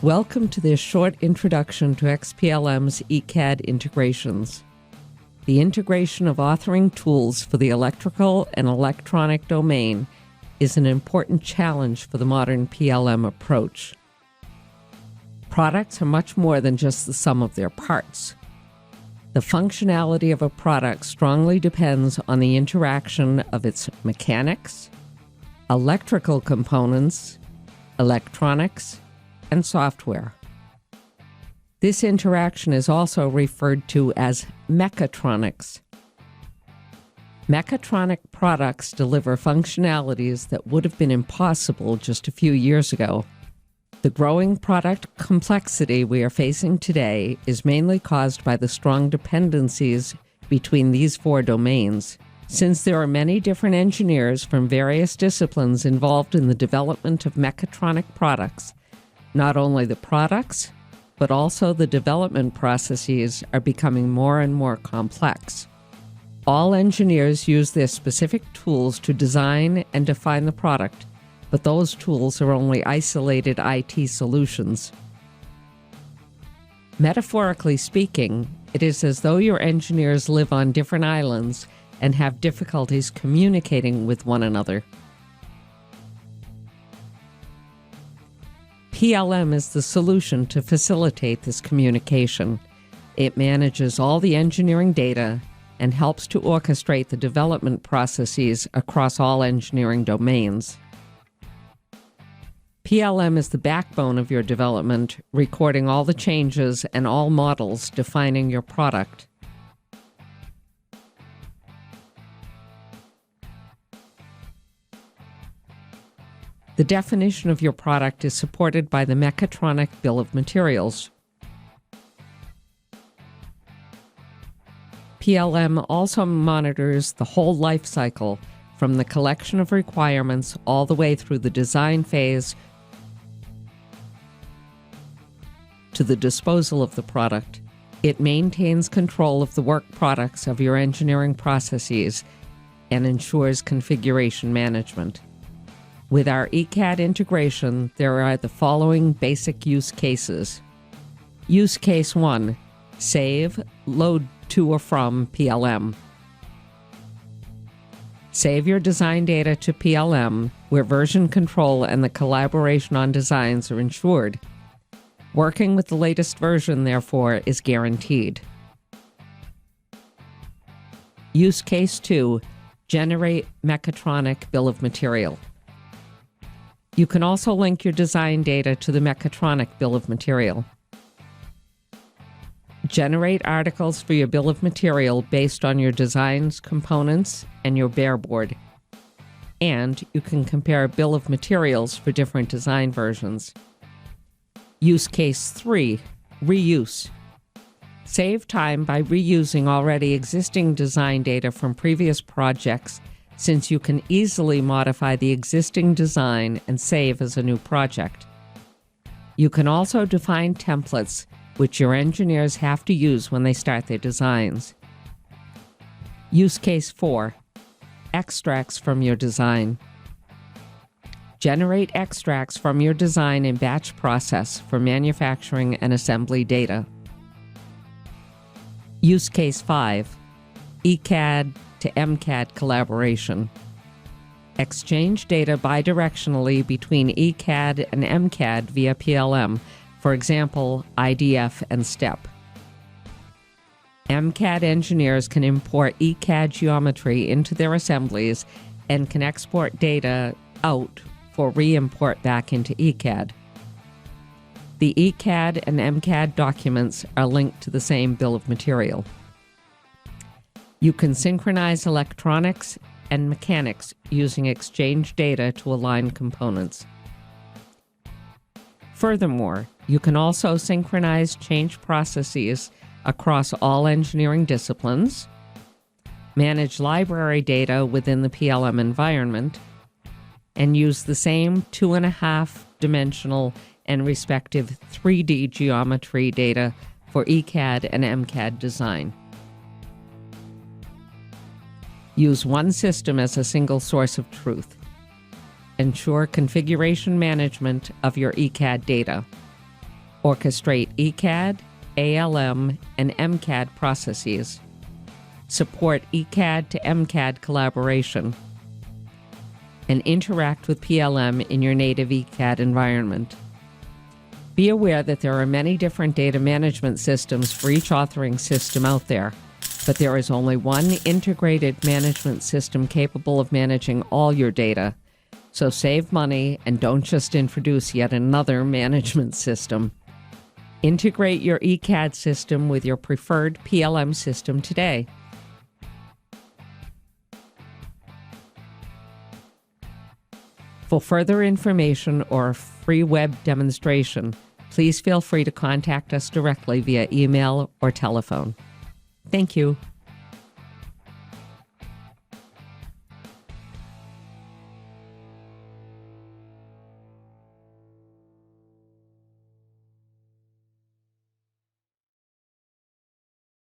Welcome to this short introduction to XPLM's ECAD integrations. The integration of authoring tools for the electrical and electronic domain is an important challenge for the modern PLM approach. Products are much more than just the sum of their parts. The functionality of a product strongly depends on the interaction of its mechanics, electrical components, electronics, and software. This interaction is also referred to as mechatronics. Mechatronic products deliver functionalities that would have been impossible just a few years ago. The growing product complexity we are facing today is mainly caused by the strong dependencies between these four domains. Since there are many different engineers from various disciplines involved in the development of mechatronic products, not only the products, but also the development processes are becoming more and more complex. All engineers use their specific tools to design and define the product, but those tools are only isolated IT solutions. Metaphorically speaking, it is as though your engineers live on different islands and have difficulties communicating with one another. PLM is the solution to facilitate this communication. It manages all the engineering data and helps to orchestrate the development processes across all engineering domains. PLM is the backbone of your development, recording all the changes and all models defining your product. The definition of your product is supported by the mechatronic bill of materials. PLM also monitors the whole life cycle, from the collection of requirements all the way through the design phase to the disposal of the product. It maintains control of the work products of your engineering processes and ensures configuration management. With our ECAD integration, there are the following basic use cases. Use case 1, save, load to or from PLM. Save your design data to PLM, where version control and the collaboration on designs are ensured. Working with the latest version, therefore, is guaranteed. Use case 2, generate mechatronic bill of material. You can also link your design data to the mechatronic bill of material. Generate articles for your bill of material based on your design's components and your bare board. And you can compare bill of materials for different design versions. Use case 3, reuse. Save time by reusing already existing design data from previous projects, since you can easily modify the existing design and save as a new project. You can also define templates, which your engineers have to use when they start their designs. Use case 4, extracts from your design. Generate extracts from your design in batch process for manufacturing and assembly data. Use case 5, ECAD to MCAD collaboration. Exchange data bidirectionally between ECAD and MCAD via PLM, for example, IDF and STEP. MCAD engineers can import ECAD geometry into their assemblies and can export data out for re-import back into ECAD. The ECAD and MCAD documents are linked to the same bill of material. You can synchronize electronics and mechanics using exchange data to align components. Furthermore, you can also synchronize change processes across all engineering disciplines, manage library data within the PLM environment, and use the same 2.5-dimensional and respective 3D geometry data for ECAD and MCAD design. Use one system as a single source of truth. Ensure configuration management of your ECAD data. orchestrate ECAD, ALM, and MCAD processes, support ECAD to MCAD collaboration, and interact with PLM in your native ECAD environment. Be aware that there are many different data management systems for each authoring system out there, but there is only one integrated management system capable of managing all your data. So save money and don't just introduce yet another management system. Integrate your ECAD system with your preferred PLM system today. For further information or a free web demonstration, please feel free to contact us directly via email or telephone. Thank you.